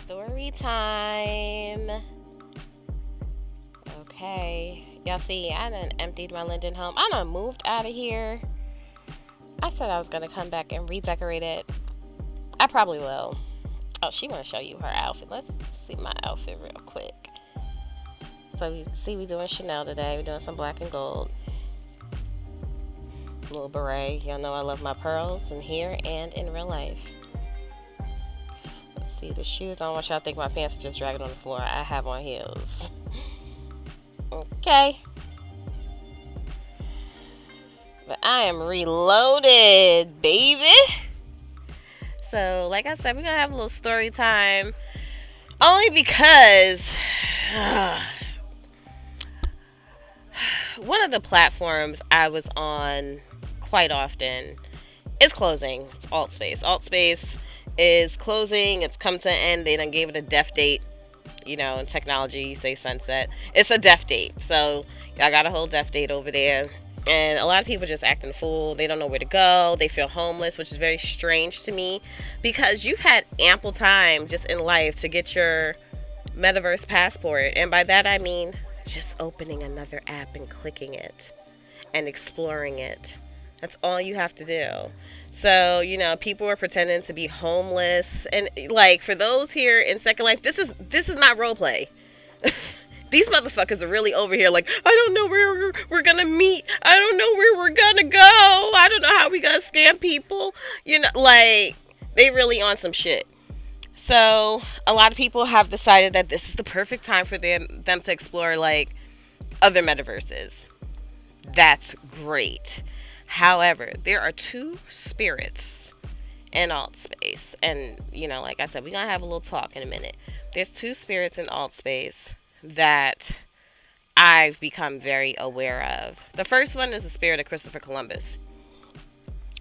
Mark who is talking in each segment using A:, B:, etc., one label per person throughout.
A: Story time. Okay. Y'all see, I done emptied my Linden home. I done moved out of here. I said I was going to come back and redecorate it. I probably will. Oh, she want to show you her outfit. Let's see my outfit real quick. So you see we doing Chanel today. We're doing some black and gold. Little beret. Y'all know I love my pearls in here and in real life. Let's see the shoes. I don't want y'all to think my pants are just dragging on the floor. I have on heels. Okay. But I am reloaded, baby. So, like I said, we're going to have a little story time. Only because one of the platforms I was on quite often is closing. It's AltSpace. AltSpace is closing. It's come to an end. They done gave it a death date. You know, in technology, you say sunset. It's a death date. So, y'all got a whole death date over there. And a lot of people just acting a fool. They don't know where to go. They feel homeless, which is very strange to me. Because you've had ample time just in life to get your metaverse passport. And by that I mean just opening another app and clicking it. And exploring it. That's all you have to do. So, you know, people are pretending to be homeless. And, like, for those here in Second Life, this is not role play. These motherfuckers are really over here like, I don't know where we're going to meet. I don't know where we're going to go. I don't know how we going to scam people. You know, like, they really on some shit. So, a lot of people have decided that this is the perfect time for them to explore, like, other metaverses. That's great. However, there are two spirits in AltSpace. And, you know, like I said, we're going to have a little talk in a minute. There's two spirits in AltSpace that I've become very aware of. The first one is the spirit of Christopher Columbus.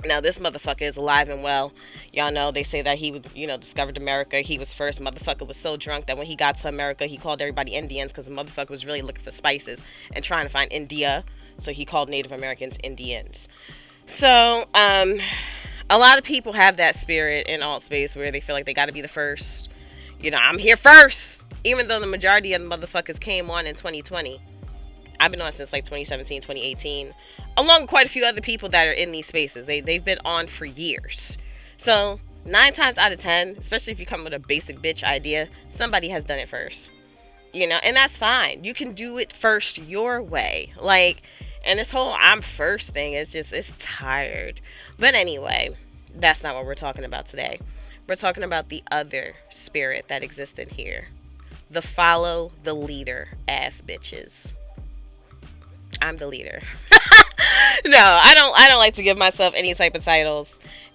A: Now, this motherfucker is alive and well. Y'all know they say that he was, you know, discovered America. He was first. Motherfucker was so drunk that when he got to America, he called everybody Indians because the motherfucker was really looking for spices and trying to find India. So he called Native Americans Indians. So, a lot of people have that spirit in AltSpace where they feel like they got to be the first. You know, I'm here first. Even though the majority of the motherfuckers came on in 2020. I've been on since like 2017, 2018. Along with quite a few other people that are in these spaces. They've been on for years. So, 9 times out of 10, especially if you come with a basic bitch idea, somebody has done it first. You know, and that's fine. You can do it first your way. Like, and this whole I'm first thing is just, it's tired. But anyway, that's not what we're talking about today. We're talking about the other spirit that existed here. The follow the leader ass bitches. I'm the leader. No, I don't like to give myself any type of titles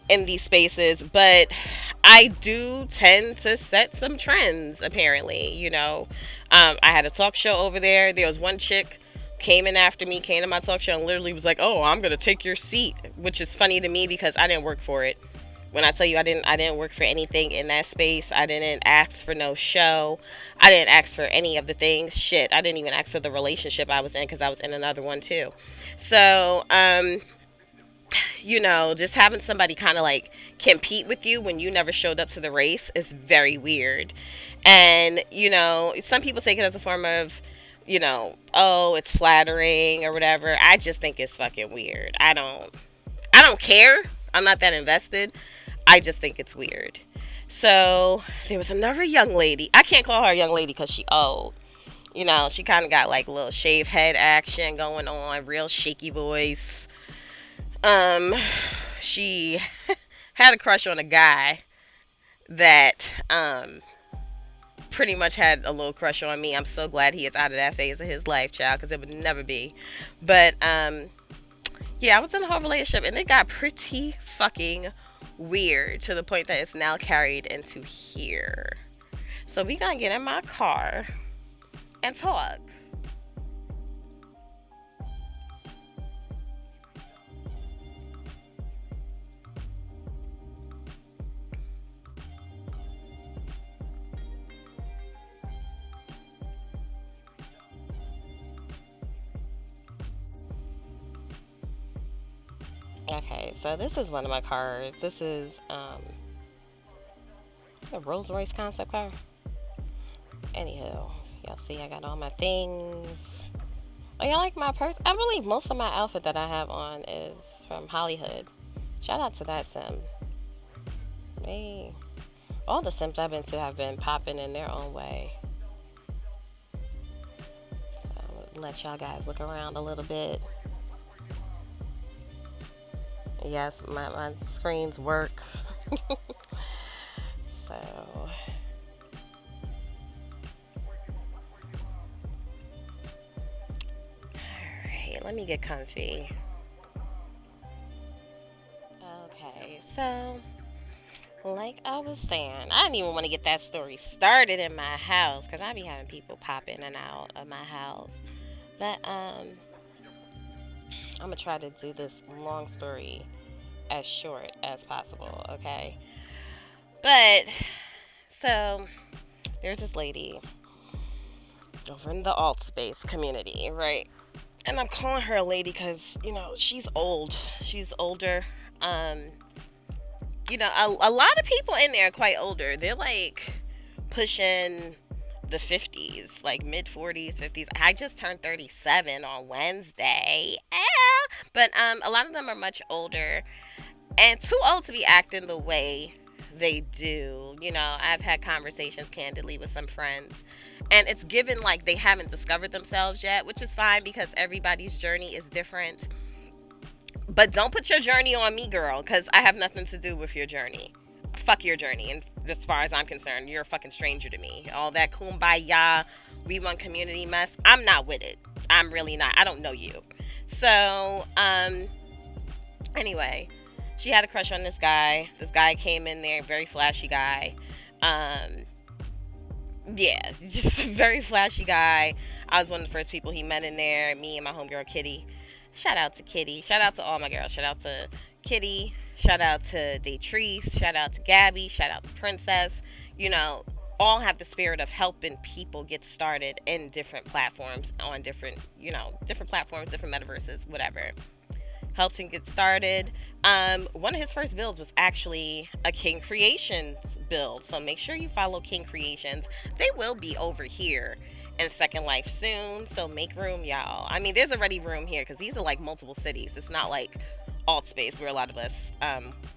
A: in these spaces, but I do tend to set some trends, apparently. You know, I had a talk show over there. There was one chick came in after me, came to my talk show and literally was like, oh, I'm going to take your seat, which is funny to me because I didn't work for it. When I tell you I didn't work for anything in that space. I didn't ask for no show. I didn't ask for any of the things. Shit, I didn't even ask for the relationship I was in because I was in another one too. So, you know, just having somebody kind of like compete with you when you never showed up to the race is very weird. And, you know, some people take it as a form of, you know, oh, it's flattering or whatever. I just think it's fucking weird. I don't care. I'm not that invested. I just think it's weird. So there was another young lady. I can't call her a young lady because she old. You know, she kind of got like a little shaved head action going on, real shaky voice. She had a crush on a guy that pretty much had a little crush on me. I'm so glad he is out of that phase of his life, child, because it would never be. But yeah, I was in a whole relationship and it got pretty fucking weird to the point that it's now carried into here. So we gonna get in my car and talk. Okay, so this is one of my cars. This is a Rolls Royce concept car. Anywho, y'all see I got all my things. Oh, y'all like my purse? I believe most of my outfit that I have on is from Hollywood. Shout out to that sim. Hey, all the sims I've been to have been popping in their own way. So I'm gonna let y'all guys look around a little bit. Yes, my screens work. So, alright, let me get comfy. Okay, so like I was saying, I didn't even want to get that story started in my house because I be having people pop in and out of my house. But I'm gonna try to do this long story as short as possible, okay? But so there's this lady over in the alt space community, right? And I'm calling her a lady because she's old. She's older. Um, a lot of people in there are quite older. They're like pushing the 50s, like mid 40s, 50s. I just turned 37 on Wednesday. But a lot of them are much older and too old to be acting the way they do. I've had conversations candidly with some friends, and it's given like they haven't discovered themselves yet, which is fine because everybody's journey is different. But don't put your journey on me, girl, because I have nothing to do with your journey. Fuck your journey. And as far as I'm concerned, you're a fucking stranger to me. All that kumbaya, we want community mess, I'm not with it. I'm really not. I don't know you. So, anyway, she had a crush on this guy. This guy came in there, very flashy guy. Um, yeah, just a very flashy guy. I was one of the first people he met in there. Me and my homegirl Kitty. Shout out to Kitty. Shout out to all my girls. Shout out to Kitty. Shout out to Daytrice. Shout out to Gabby. Shout out to Princess. All have the spirit of helping people get started in different platforms on different platforms, different metaverses, whatever. Helped him get started. One of his first builds was actually a King Creations build. So make sure you follow King Creations. They will be over here in Second Life soon. So make room, y'all. I mean, there's already room here because these are like multiple cities. It's not like alt space where a lot of us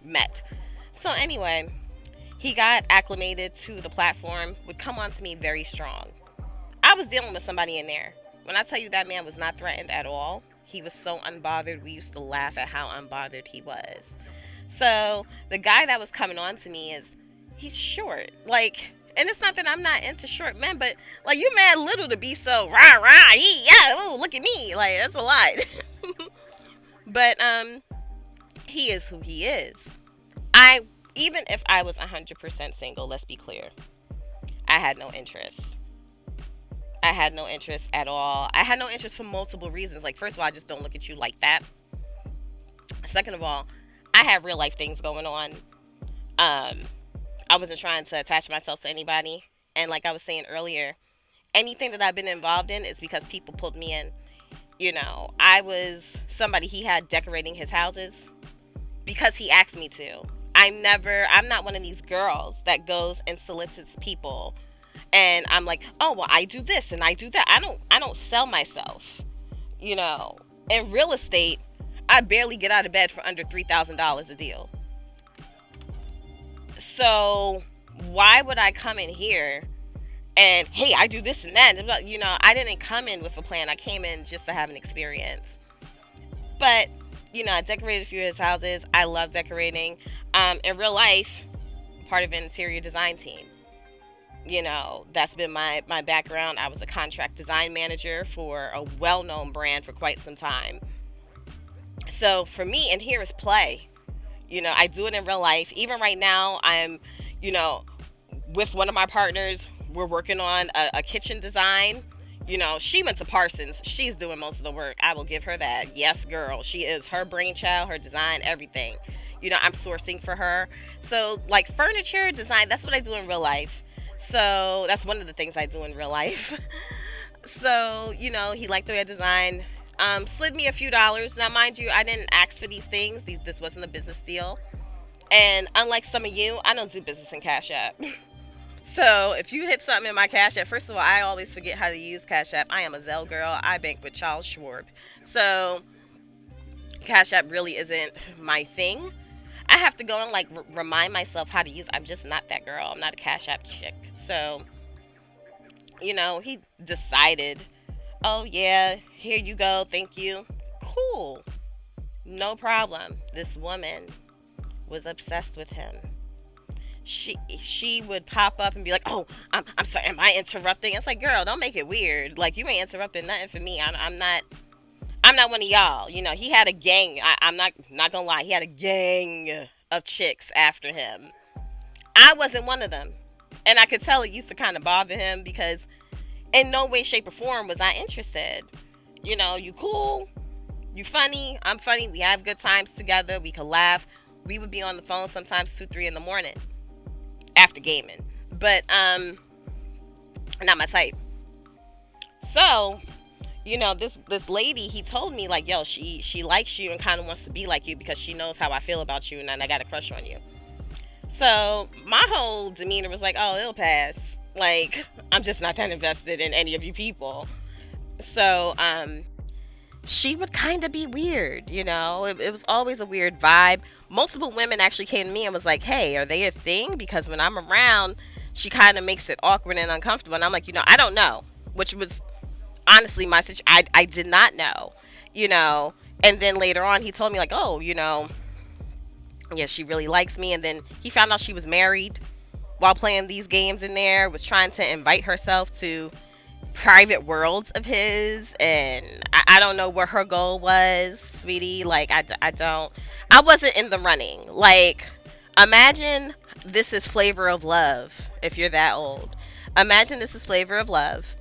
A: met. So anyway, he got acclimated to the platform, would come on to me very strong. I was dealing with somebody in there. When I tell you that man was not threatened at all, he was so unbothered. We used to laugh at how unbothered he was. So the guy that was coming on to me he's short. Like, and it's not that I'm not into short men, but like you mad little to be so rah rah. Ooh, look at me. Like that's a lot. But he is who he is. Even if I was 100% single, let's be clear, I had no interest. I had no interest at all. I had no interest for multiple reasons. Like, first of all, I just don't look at you like that. Second of all, I had real life things going on. I wasn't trying to attach myself to anybody. And like I was saying earlier, anything that I've been involved in is because people pulled me in. I was somebody he had decorating his houses because he asked me to. I'm not one of these girls that goes and solicits people and I'm like, oh well, I do this and I do that. I don't sell myself. In real estate, I barely get out of bed for under $3,000 a deal. So why would I come in here and hey, I do this and that? I didn't come in with a plan. I came in just to have an experience. But I decorated a few of his houses. I love decorating. In real life, part of an interior design team. That's been my background. I was a contract design manager for a well-known brand for quite some time. So for me, and here is play. I do it in real life. Even right now, I'm, with one of my partners, we're working on a kitchen design. She went to Parsons. She's doing most of the work. I will give her that. Yes, girl. She is her brainchild, her design, everything. I'm sourcing for her. So, like furniture design, that's what I do in real life. So, that's one of the things I do in real life. So, he liked the way I designed. Slid me a few dollars. Now, mind you, I didn't ask for these things. This wasn't a business deal. And unlike some of you, I don't do business in Cash App. So if you hit something in my Cash App, first of all, I always forget how to use Cash App. I am a Zelle girl. I bank with Charles Schwab. So Cash App really isn't my thing. I have to go and like remind myself how to use. I'm just not that girl. I'm not a Cash App chick. So, he decided, oh yeah, here you go. Thank you. Cool. No problem. This woman was obsessed with him. She would pop up and be like, "Oh, I'm sorry. Am I interrupting?" It's like, girl, don't make it weird. Like you ain't interrupting nothing for me. I'm not one of y'all. He had a gang. I'm not gonna lie. He had a gang of chicks after him. I wasn't one of them, and I could tell it used to kind of bother him because in no way, shape, or form was I interested. You cool, you funny, I'm funny. We have good times together. We could laugh. We would be on the phone sometimes 2, 3 in the morning after gaming, but not my type. So this lady, he told me like, yo, she likes you and kind of wants to be like you because she knows how I feel about you and I got a crush on you. So my whole demeanor was like, oh, it'll pass. Like I'm just not that invested in any of you people. So she would kind of be weird, it was always a weird vibe. Multiple women actually came to me and was like, hey, are they a thing? Because when I'm around, she kind of makes it awkward and uncomfortable. And I'm like, I don't know, which was honestly my situation. I did not know, and then later on he told me like, oh, yeah, she really likes me. And then he found out she was married while playing these games in there, was trying to invite herself to private worlds of his. And I don't know what her goal was, sweetie. Like, I wasn't in the running. Like, imagine this is Flavor of Love if you're that old. Imagine this is Flavor of Love.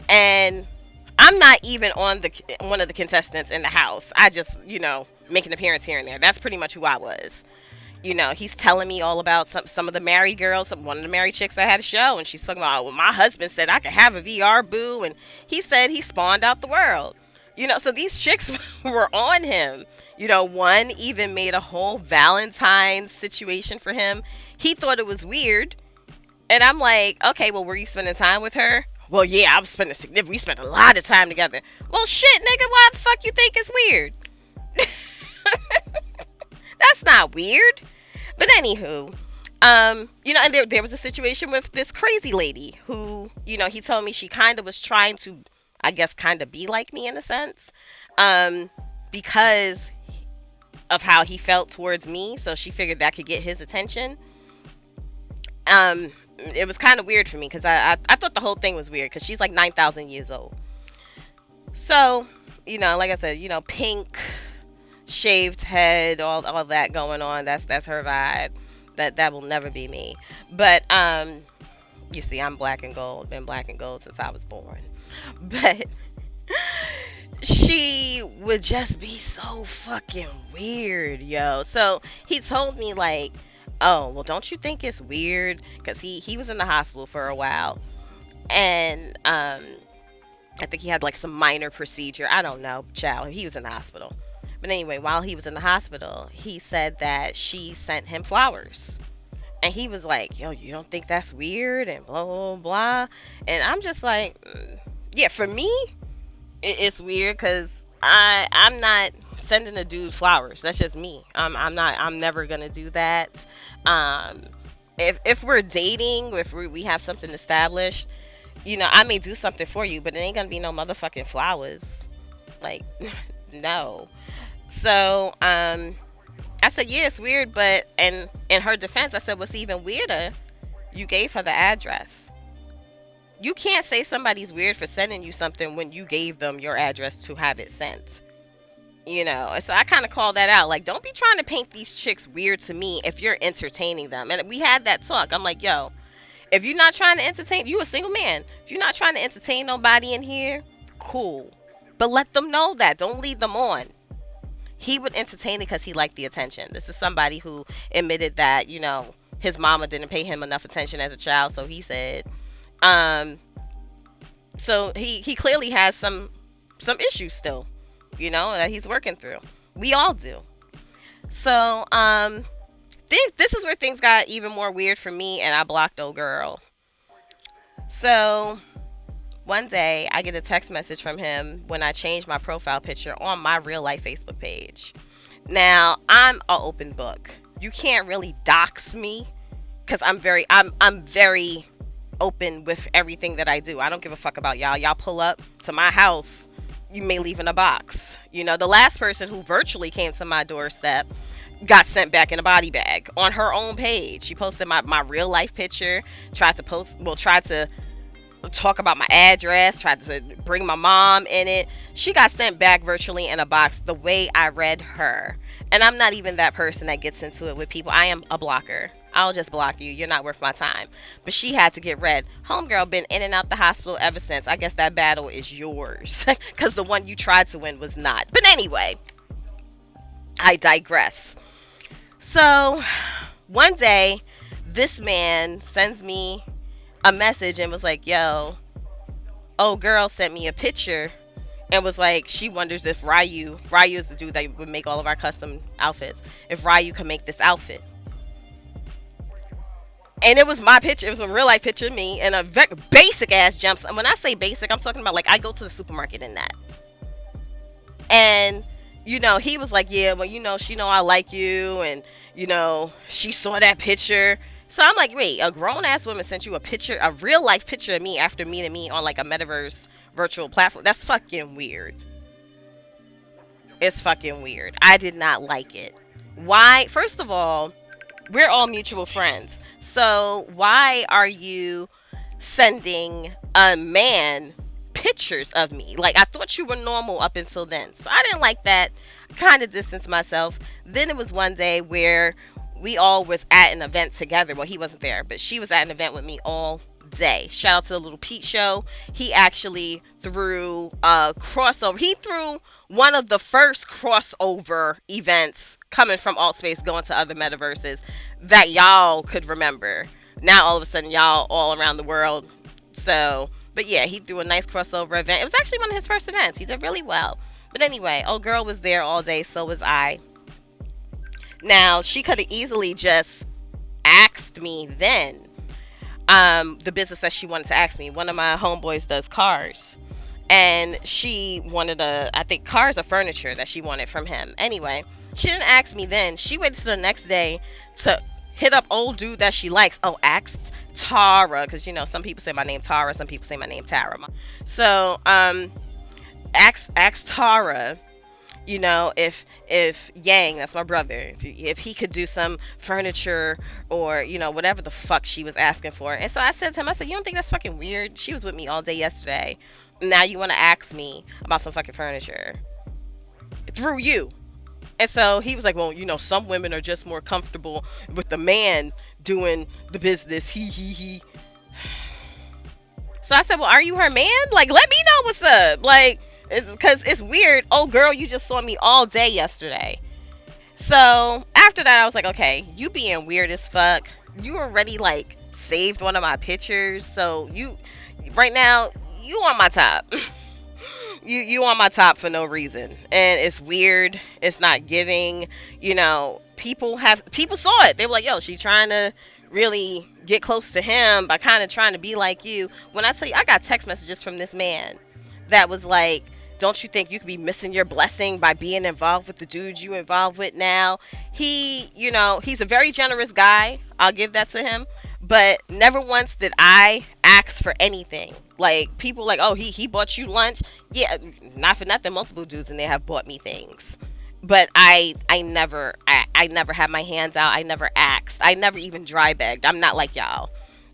A: And I'm not even on one of the contestants in the house. I just, make an appearance here and there. That's pretty much who I was. He's telling me all about some of the married girls. One of the married chicks I had a show, and she's talking about, well, my husband said I could have a VR boo, and he said he spawned out the world. So these chicks were on him. One even made a whole Valentine's situation for him. He thought it was weird, and I'm like, okay, well, were you spending time with her? Well, yeah, I was spending significant. We spent a lot of time together. Well, shit, nigga, why the fuck you think it's weird? That's not weird. But anywho, and there was a situation with this crazy lady who, he told me she kind of was trying to, I guess, kind of be like me in a sense, because of how he felt towards me. So she figured that could get his attention. It was kind of weird for me because I thought the whole thing was weird because she's like 9,000 years old. So, like I said, pink, shaved head, all that going on. That's her vibe. That will never be me. But you see, I'm black and gold. Been black and gold since I was born. But she would just be so fucking weird, yo. So he told me like, oh, well, don't you think it's weird? Because he was in the hospital for a while, and I think he had like some minor procedure. I don't know, child. He was in the hospital. But anyway, while he was in the hospital, he said that she sent him flowers. And he was like, yo, you don't think that's weird? And blah, blah, blah. And I'm just like, yeah, for me, it's weird because I'm not sending a dude flowers. That's just me. I'm never going to do that. If we're dating, if we have something established, I may do something for you, but it ain't going to be no motherfucking flowers. Like, no. So, I said, yeah, it's weird, but, and in her defense, I said, what's even weirder, you gave her the address. You can't say somebody's weird for sending you something when you gave them your address to have it sent. So I kind of call that out. Like, don't be trying to paint these chicks weird to me if you're entertaining them. And we had that talk. I'm like, yo, if you're not trying to entertain, you a single man. If you're not trying to entertain nobody in here, cool. But let them know that. Don't lead them on. He would entertain it because he liked the attention. This is somebody who admitted that, his mama didn't pay him enough attention as a child. So he said, so he clearly has some issues still, that he's working through. We all do. So, this is where things got even more weird for me, and I blocked old girl. So one day I get a text message from him when I changed my profile picture on my real life Facebook page. Now I'm an open book. You can't really dox me because I'm very open with everything that I do. I don't give a fuck about y'all. Y'all pull up to my house, you may leave in a box. The last person who virtually came to my doorstep got sent back in a body bag on her own page. She posted my real life picture, tried to talk about my address, tried to bring my mom in it. She got sent back virtually in a box the way I read her. And I'm not even that person that gets into it with people. I am a blocker. I'll just block you. You're not worth my time. But she had to get read. Homegirl been in and out the hospital ever since. I guess that battle is yours. Because the one you tried to win was not. But anyway, I digress. So one day, this man sends me a message and was like, yo, old girl sent me a picture and was like, she wonders if Ryu is the dude that would make all of our custom outfits, if Ryu can make this outfit. And it was my picture. It was a real life picture of me in a very basic ass jumpsuit. And when I say basic, I'm talking about like I go to the supermarket in that. And he was like, yeah, well, she know I like you, and she saw that picture. So I'm like, wait, a grown ass woman sent you a picture, a real life picture of me after meeting me on like a metaverse virtual platform? That's fucking weird. It's fucking weird. I did not like it. Why? First of all, we're all mutual friends. So why are you sending a man pictures of me? Like, I thought you were normal up until then. So I didn't like that. Kind of distanced myself. Then it was one day where we all was at an event together. Well, he wasn't there, but she was at an event with me all day. Shout out to the Little Pete Show. He actually threw a crossover. He threw one of the first crossover events coming from alt space going to other metaverses that y'all could remember. Now all of a sudden y'all all around the world. So, but yeah, he threw a nice crossover event. It was actually one of his first events. He did really well. But anyway, old girl was there all day. So was I. Now, she could have easily just asked me then the business that she wanted to ask me. One of my homeboys does cars. And she wanted I think cars or furniture that she wanted from him. Anyway, she didn't ask me then. She waited till the next day to hit up old dude that she likes. Oh, asked Tara. Because, some people say my name Tara. Some people say my name Tara. So, asked Tara, if Yang, that's my brother, if he could do some furniture or, whatever the fuck she was asking for. And so I said to him, you don't think that's fucking weird? She was with me all day yesterday. Now you want to ask me about some fucking furniture through you. And so he was like, well, some women are just more comfortable with the man doing the business. He. So I said, well, are you her man? Like, let me know what's up. Like, because it's weird. Oh, girl, you just saw me all day yesterday. So after that, I was like, okay, you being weird as fuck. You already like saved one of my pictures. So right now, you on my top. You on my top for no reason. And it's weird. It's not giving. People saw it. They were like, yo, she trying to really get close to him by kind of trying to be like you. When I tell you, I got text messages from this man that was like, don't you think you could be missing your blessing by being involved with the dude you involved with now? He's a very generous guy. I'll give that to him. But never once did I ask for anything. Like, people like, oh, he bought you lunch. Yeah, not for nothing. Multiple dudes in there have bought me things. But I never had my hands out. I never asked. I never even dry begged. I'm not like y'all.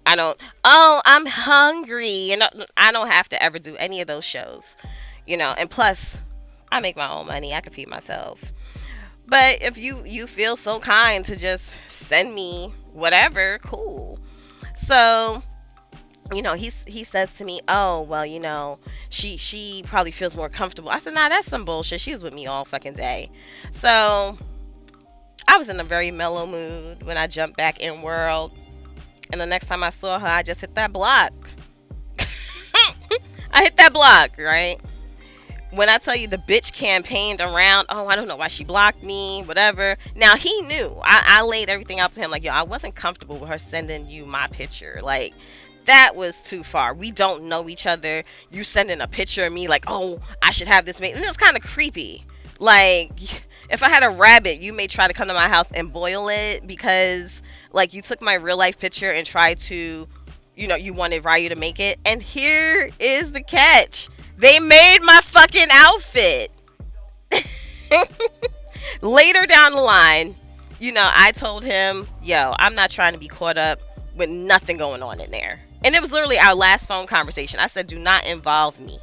A: I'm hungry. And I don't have to ever do any of those shows. And plus, I make my own money. I can feed myself. But if you feel so kind to just send me whatever, cool. So, he says to me, oh, well, she probably feels more comfortable. I said, nah, that's some bullshit. She was with me all fucking day. So I was in a very mellow mood when I jumped back in world. And the next time I saw her, I just hit that block. I hit that block, right? When I tell you the bitch campaigned around, oh, I don't know why she blocked me, whatever. Now, he knew. I laid everything out to him like, yo, I wasn't comfortable with her sending you my picture. Like, That was too far. We don't know each other. You sending a picture of me like, oh, I should have this made. And it's kind of creepy. Like, if I had a rabbit, you may try to come to my house and boil it because, like, you took my real life picture and tried to, you wanted Ryu to make it. And here is the catch: they made my fucking outfit. Later down the line, I told him, yo, I'm not trying to be caught up with nothing going on in there. And it was literally our last phone conversation. I said, do not involve me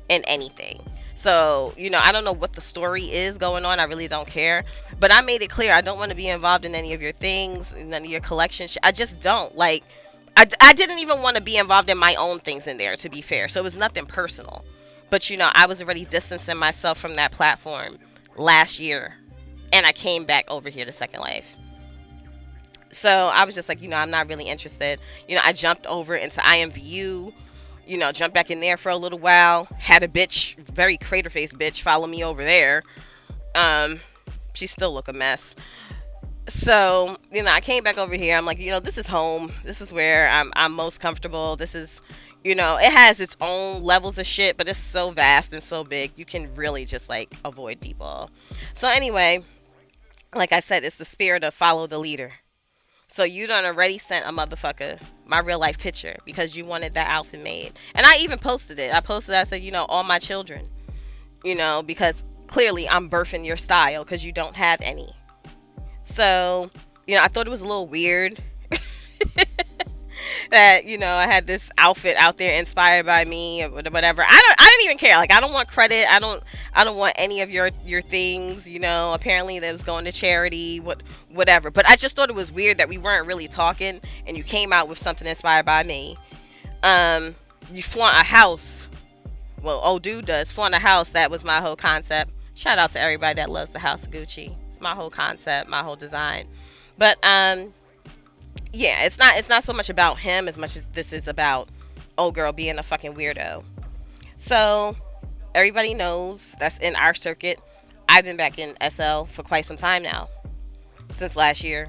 A: in anything. So, I don't know what the story is going on. I really don't care. But I made it clear I don't want to be involved in any of your things, none of your collection. I just don't. Like, I didn't even want to be involved in my own things in there, to be fair. So it was nothing personal. But, I was already distancing myself from that platform last year. And I came back over here to Second Life. So I was just like, I'm not really interested. I jumped over into IMVU, jumped back in there for a little while. Had a bitch, very crater faced bitch, follow me over there. She still look a mess. So, I came back over here. I'm like, this is home. This is where I'm most comfortable. This is, it has its own levels of shit, but it's so vast and so big. You can really just like avoid people. So anyway, like I said, it's the spirit of follow the leader. So you done already sent a motherfucker my real life picture because you wanted that outfit made. And I even posted it. I said, all my children, because clearly I'm birthing your style because you don't have any. So, I thought it was a little weird that, I had this outfit out there inspired by me or whatever. I didn't even care. Like, I don't want credit. I don't want any of your things, apparently that was going to charity, whatever. But I just thought it was weird that we weren't really talking and you came out with something inspired by me. You flaunt a house. Well, old dude does flaunt a house. That was my whole concept. Shout out to everybody that loves the House of Gucci. It's my whole concept, my whole design. But, yeah, it's not so much about him as much as this is about old girl being a fucking weirdo. So everybody knows that's in our circuit. I've been back in SL for quite some time now, since last year.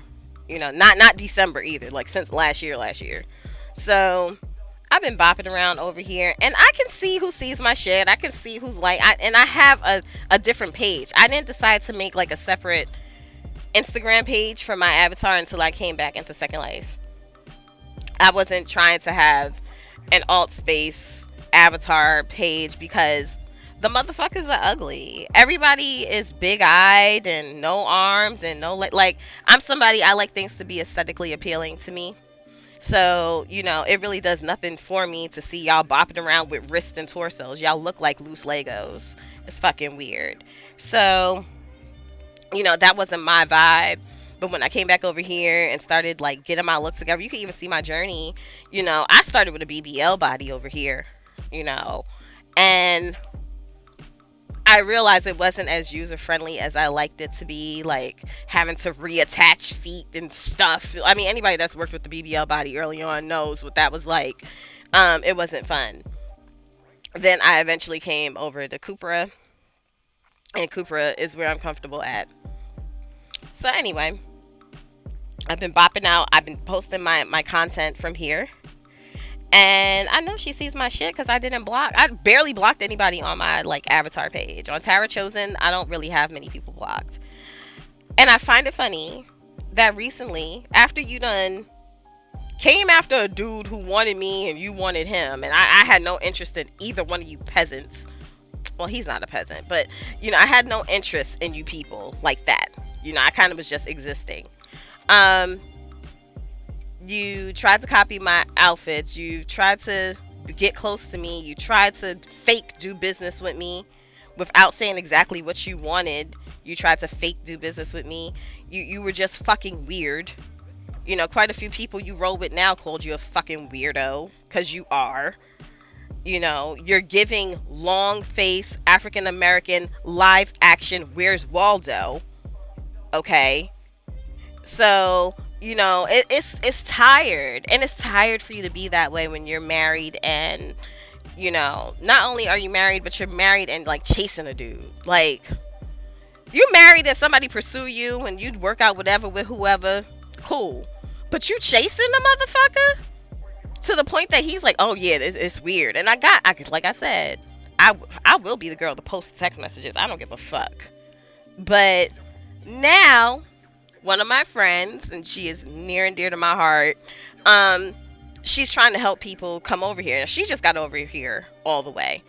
A: Not December either, like since last year. So I've been bopping around over here, and I can see who sees my shit. I can see who's like, and I have a different page. I didn't decide to make like a separate Instagram page for my avatar until I came back into Second Life. I wasn't trying to have an alt space avatar page because the motherfuckers are ugly. Everybody is big-eyed and no arms and no like I'm somebody, I like things to be aesthetically appealing to me. So, it really does nothing for me to see y'all bopping around with wrists and torsos. Y'all look like loose Legos. It's fucking weird. So, that wasn't my vibe. But when I came back over here and started like getting my look together, you can even see my journey. I started with a BBL body over here, and I realized it wasn't as user friendly as I liked it to be, like having to reattach feet and stuff. I mean, anybody that's worked with the BBL body early on knows what that was like. It wasn't fun. Then I eventually came over to Cupra, and Cupra is where I'm comfortable at. So anyway, I've been bopping out. I've been posting my content from here. And I know she sees my shit because I didn't block. I barely blocked anybody on my like avatar page. On Tara Chosen, I don't really have many people blocked. And I find it funny that recently, after you done came after a dude who wanted me and you wanted him, and I had no interest in either one of you peasants. Well, he's not a peasant, but I had no interest in you people like that. I kind of was just existing. You tried to copy my outfits. You tried to get close to me. You tried to fake do business with me without saying exactly what you wanted. You tried to fake do business with me. You were just fucking weird. Quite a few people you roll with now called you a fucking weirdo, because you are. You're giving long face African American live action Where's Waldo. Okay. So, it's tired. And it's tired for you to be that way when you're married and, not only are you married, but you're married and like chasing a dude. Like, you're married and somebody pursue you and you'd work out whatever with whoever. Cool. But you chasing the motherfucker? to the point that he's like, "Oh yeah, it's weird." And like I said, I will be the girl to post text messages. I don't give a fuck. But now, one of my friends, and she is near and dear to my heart, um, she's trying to help people come over here. She just got over here all the way,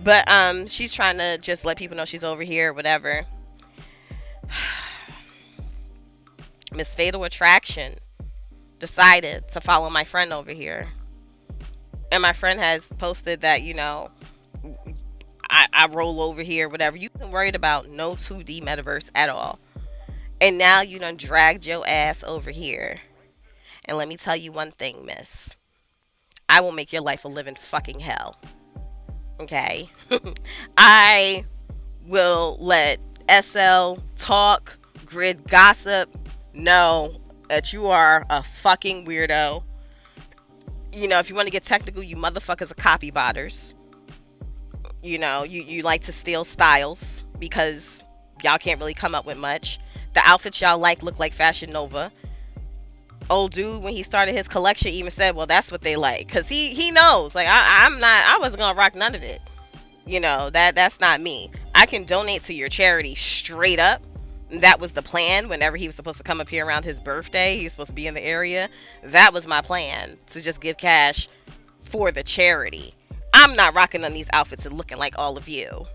A: but she's trying to just let people know she's over here, whatever. Miss Fatal Attraction decided to follow my friend over here. And my friend has posted that, I roll over here, whatever. You wasn't worried about no 2D metaverse at all. And now you done dragged your ass over here. And let me tell you one thing, miss. I will make your life a living fucking hell. Okay? I will let SL talk, grid gossip, know that you are a fucking weirdo. If you want to get technical, you motherfuckers are copy botters. You like to steal styles because y'all can't really come up with much. The outfits y'all look like Fashion Nova. Old dude, when he started his collection, even said, well, that's what they like. Because he knows. Like, I wasn't going to rock none of it. That's not me. I can donate to your charity straight up. That was the plan. Whenever he was supposed to come up here around his birthday, he was supposed to be in the area. That was my plan, to just give cash for the charity. I'm not rocking on these outfits and looking like all of you.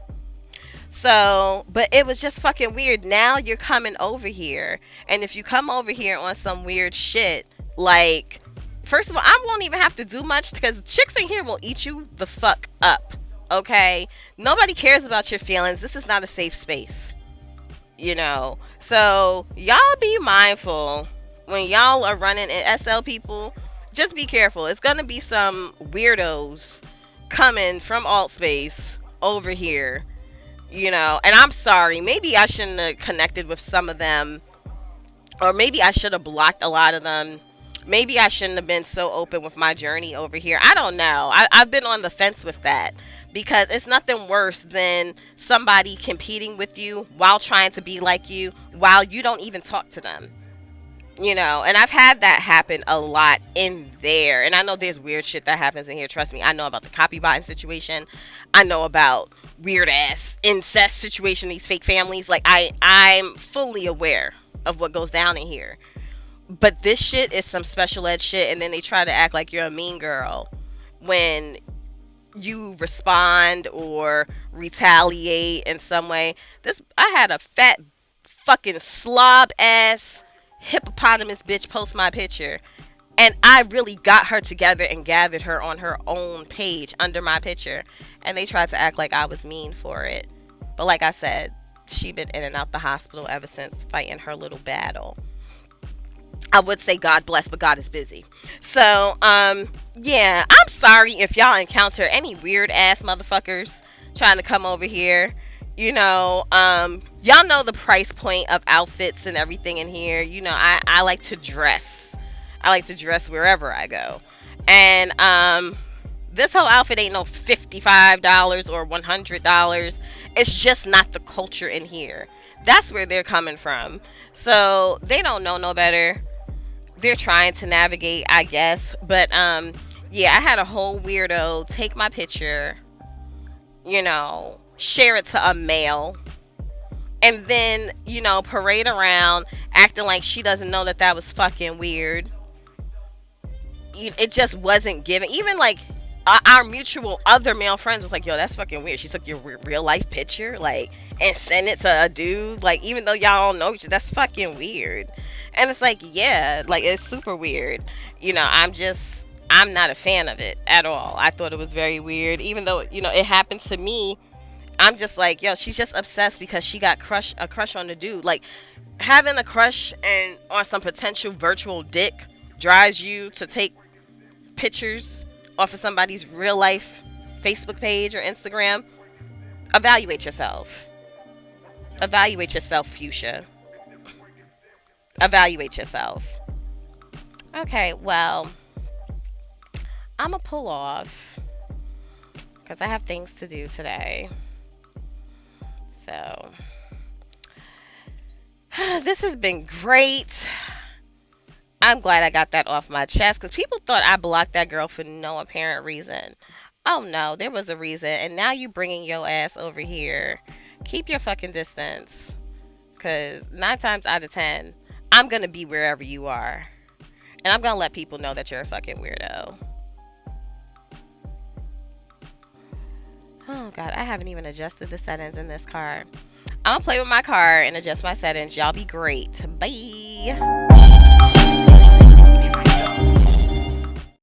A: So, but it was just fucking weird. Now you're coming over here. And if you come over here on some weird shit, like, first of all, I won't even have to do much because chicks in here will eat you the fuck up. Okay? Nobody cares about your feelings. This is not a safe space. So y'all be mindful when y'all are running in SL people. Just be careful. It's gonna be some weirdos coming from alt space over here, and I'm sorry, maybe I shouldn't have connected with some of them, or maybe I should have blocked a lot of them. Maybe I shouldn't have been so open with my journey over here. I don't know. I've been on the fence with that. Because it's nothing worse than somebody competing with you while trying to be like you, while you don't even talk to them. And I've had that happen a lot in there. And I know there's weird shit that happens in here. Trust me, I know about the copybotting situation. I know about weird ass incest situation, these fake families. Like, I'm fully aware of what goes down in here. But this shit is some special ed shit. And then they try to act like you're a mean girl when you respond or retaliate in some way. I had a fat fucking slob ass hippopotamus bitch post my picture, and I really got her together and gathered her on her own page under my picture, and they tried to act like I was mean for it. But like I said, she been in and out the hospital ever since, fighting her little battle. I would say God bless, but God is busy. So, yeah, I'm sorry if y'all encounter any weird ass motherfuckers trying to come over here. Y'all know the price point of outfits and everything in here. I like to dress. I like to dress wherever I go. And, this whole outfit ain't no $55 or $100. It's just not the culture in here. That's where they're coming from. So they don't know no better. They're trying to navigate, I guess. But yeah, I had a whole weirdo take my picture, share it to a male, and then, parade around acting like she doesn't know that was fucking weird. It just wasn't given. Even like our mutual other male friends was like, yo, that's fucking weird. She took your real life picture, like, and sent it to a dude, like, even though y'all don't know each other. That's fucking weird. And it's like, yeah, like, it's super weird. I'm not a fan of it at all. I thought it was very weird, even though, it happens to me. I'm just like, yo, she's just obsessed because she got a crush on the dude. Like, having a crush and on some potential virtual dick drives you to take pictures off of somebody's real life Facebook page or Instagram. Evaluate yourself. Evaluate yourself, Fuchsia. Evaluate yourself. Okay, well, I'm gonna pull off because I have things to do today. So, this has been great. I'm glad I got that off my chest because people thought I blocked that girl for no apparent reason. Oh no, there was a reason, and now you bringing your ass over here. Keep your fucking distance, because 9 times out of 10, I'm gonna be wherever you are, and I'm gonna let people know that you're a fucking weirdo. Oh god, I haven't even adjusted the settings in this car. I'm gonna play with my car and adjust my settings. Y'all be great. Bye.